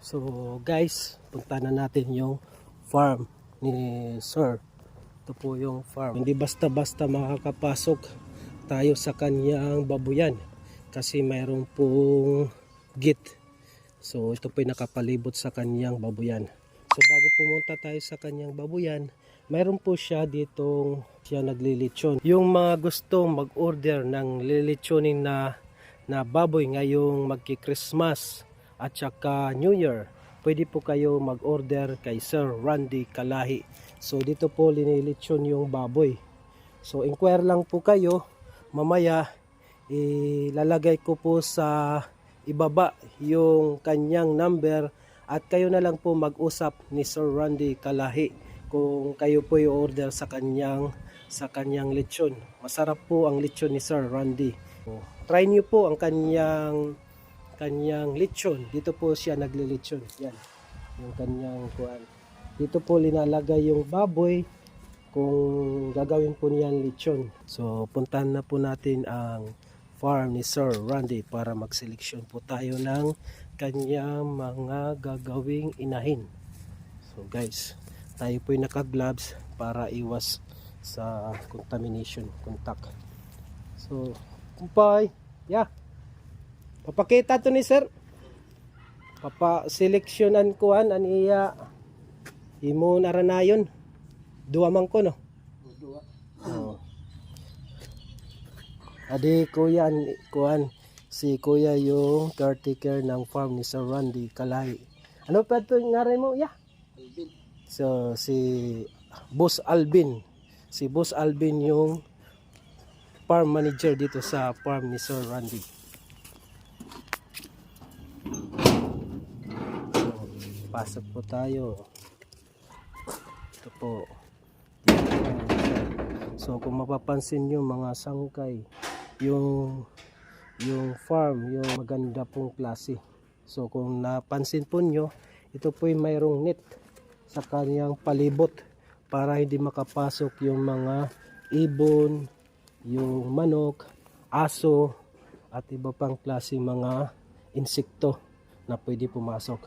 So guys, punta na natin yung farm ni Sir. Ito po yung farm. Hindi basta-basta makakapasok tayo sa kanyang babuyan kasi mayroon pong gate. So ito po yung nakapalibot sa kanyang babuyan. So bago pumunta tayo sa kanyang babuyan, mayroon po siya ditong siya naglilitsyon. Yung mga gustong mag-order ng lilitsonin na baboy ngayong magki-Christmas at saka New Year, pwede po kayo mag-order kay Sir Randy Kalahi. So dito po linilitsyon yung baboy. So inquire lang po kayo, mamaya ilalagay ko po sa ibaba yung kanyang number at kayo na lang po mag-usap ni Sir Randy Kalahi kung kayo po i-order sa kanyang lechon. Masarap po ang lechon ni Sir Randy. So, try niyo po ang kanyang lechon. Dito po siya naglilechon. Yan. Yung kanyang kuan. Dito po linalagay yung baboy kung gagawin po niyan lechon. So puntahan na po natin ang farm ni Sir Randy para magseleksyon po tayo ng kanyang mga gagawing inahin. So guys, tayo po yung naka-gloves para iwas sa contamination, contact. So, kumpay, yeah. Papakita to ni Sir. Papa-seleksyonan ko aniya imo naranayon. Dua man ko no. Dua. Oh. Adi kuya kuan si kuya yung caretaker ng farm ni Sir Randy Kalahi. Ano pa to ngaray mo? Yeah. Alvin. So si Boss Alvin. Si Boss Alvin yung farm manager dito sa farm ni Sir Randy. So, pasok po tayo. Ito po. So kung mapapansin nyo mga sangkay, yung farm, yung maganda pong klase. So kung napansin po nyo, ito po yung mayroong net sa kanyang palibot para hindi makapasok yung mga ibon, yung manok, aso at iba pang klase mga insekto na pwede pumasok.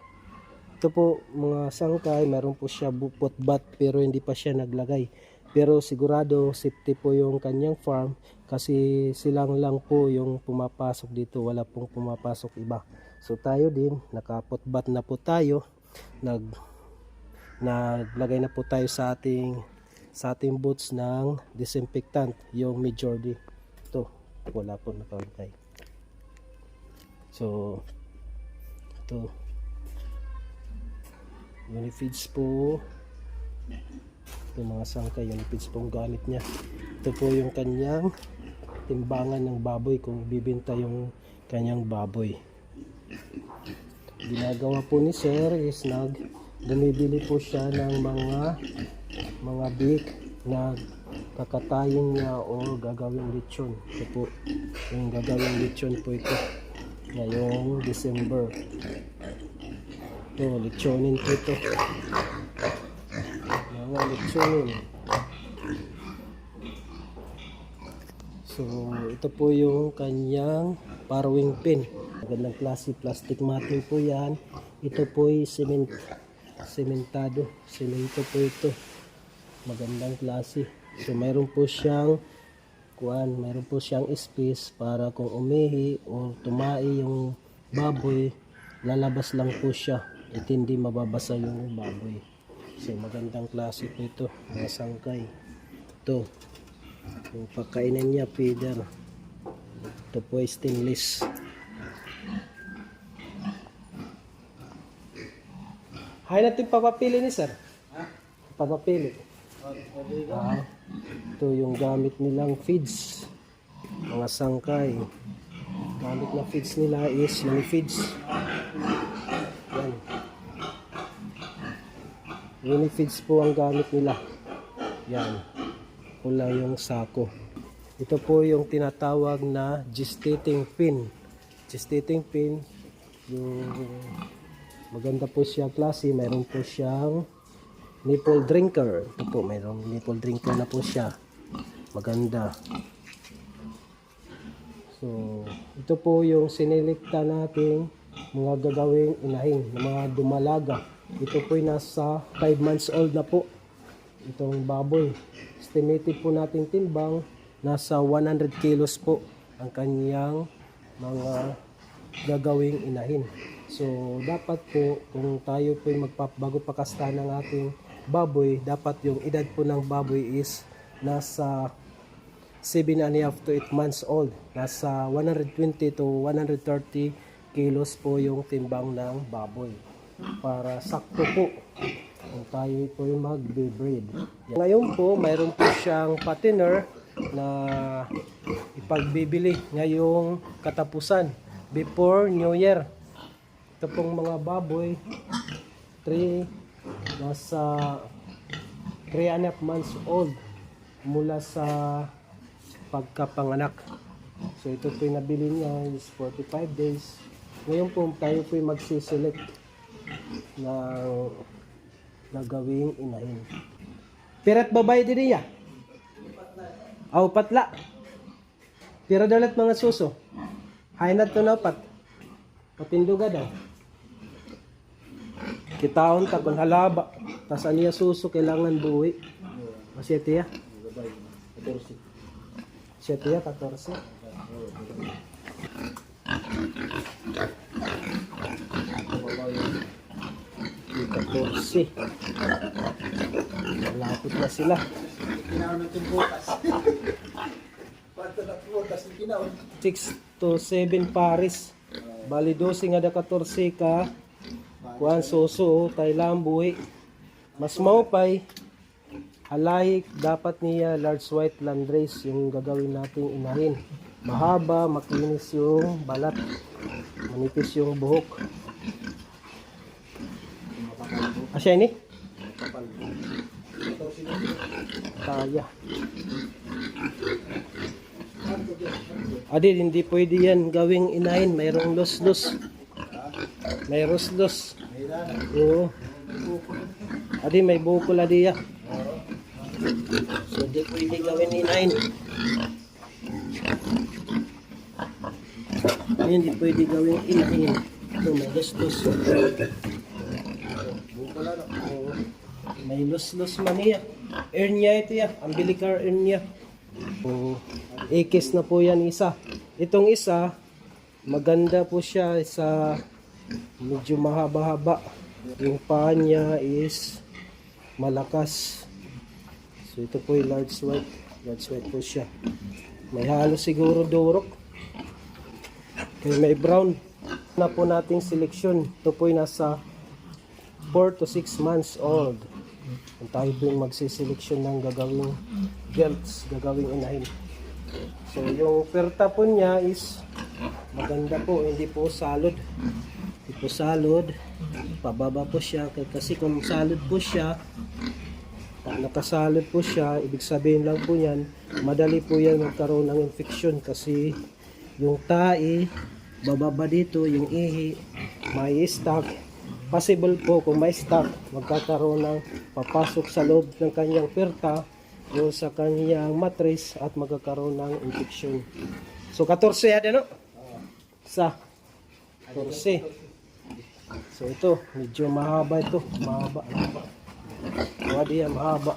Ito po mga sangkay, meron po siya bupot-bat pero hindi pa siya naglagay. Pero sigurado safety po yung kanyang farm kasi silang lang po yung pumapasok dito, wala pong pumapasok iba. So tayo din, nakapot-bat na po tayo, naglagay na po tayo sa ating boots ng disinfectant, yung Majority. Ito, wala po nakalagay. So, ito. Unifeeds po. Ito mga sangkay, unifeeds po ang gamit niya. Ito po yung kanyang timbangan ng baboy kung bibenta yung kanyang baboy. Ginagawa po ni Sir is bumibili po siya ng mga big na kakatayin niya o gagawing lechon. Ito po yung gagawing lechon po ito ngayong December. Ito, lechonin po ito. Mga lechonin. So, ito po yung kanyang farrowing pin. Magandang klase, plastic matting po yan. Ito po ay sementado. Semento po ito. Magandang klase. So, mayroon po siyang space para kung umihi o tumai yung baboy, lalabas lang po siya at hindi mababasa yung baboy. So magandang klase po ito, mga sangkay. Ito yung pagkainan niya, feeder. Ito po ay stainless. Hay natin papapili ni Sir. Papapili. Ito yung gamit nilang feeds, mga sangkay. Gamit na feeds nila is unifeeds. Yan. Unifeeds po ang gamit nila. Yan. Pula yung sako. Ito po yung tinatawag na gestating pin. Gestating pin, yung maganda po siya klase. Mayroon po siyang nipple drinker. Ito po, mayroong nipple drinker na po siya. Maganda. So, ito po yung sinilikta nating mga gagawing inahin, mga dumalaga. Ito po'y nasa 5 months old na po. Itong baboy. Estimated po nating timbang, nasa 100 kilos po ang kanyang mga gagawing inahin. So, dapat po, kung tayo po'y bago pakasta ng ating baboy, dapat yung edad po ng baboy is nasa 7.5 to 8 months old. Nasa 120 to 130 kilos po yung timbang ng baboy. Para sakto po kung tayo po yung mag-breed. Ngayon po, mayroon po siyang fattener na ipagbibili ngayong katapusan before New Year. Ito pong mga baboy, nasa 3.5 months old mula sa pagkapanganak. So ito po yung nabili niya is 45 days. Ngayon po tayo po yung magsiselect ng gagawing inahin. Pirat babae din niya? Aw patla. Pira dalat mga suso. Hainat to na pat. Patinduga daw. Kitaon ta kung halaba. Tas aniya suso kailangan buwi. Masyete ya? 14. Masyete ya 14. 14. Malapit na sila. 6 to 7 pares. Bali 12 nga da 14 ka. Kuan suso Thailand buhi. Mas maupay halahik dapat niya large white landrace yung gagawin nating inahin. Mahaba, makinis yung balat. Manipis yung buhok. Asya ini? Kaya. Adi, hindi pwede yan gawing inahin. Mayroong los-los. May los-los. Oo. Adi, may bukol adi ya. So, hindi pwede gawin inahin. Hindi pwede gawin inahin. Ito, may los-los. May los-los man niya. Hernia ito ya. Umbilical hernia. Ikis na po yan isa. Itong isa, maganda po siya sa medyo mahaba-haba. Yung paa niya is malakas. So ito po yung large white. Large white po siya. May halo siguro durok. Kaya may brown. Na po nating seleksyon. Ito po yung nasa 4 to 6 months old. Kung tayo po yung magsiseleksyon ng gagawing gelts, gagawing inahin. So yung perta po niya is maganda po, hindi po salod. Hindi po salod. Pababa po siya. Kasi kung salod po siya, nakasalod po siya, ibig sabihin lang po yan, madali po yan magkaroon ng infection kasi yung tae, bababa dito, yung ihi, may stock. Possible po kung may stock, magkakaroon ng papasok sa loob ng kanyang perta o sa kanyang matris at magkakaroon ng infection. So 14 yan no? Sa 14. So ito, medyo mahaba ito. Mahaba. Wadi yan, mahaba.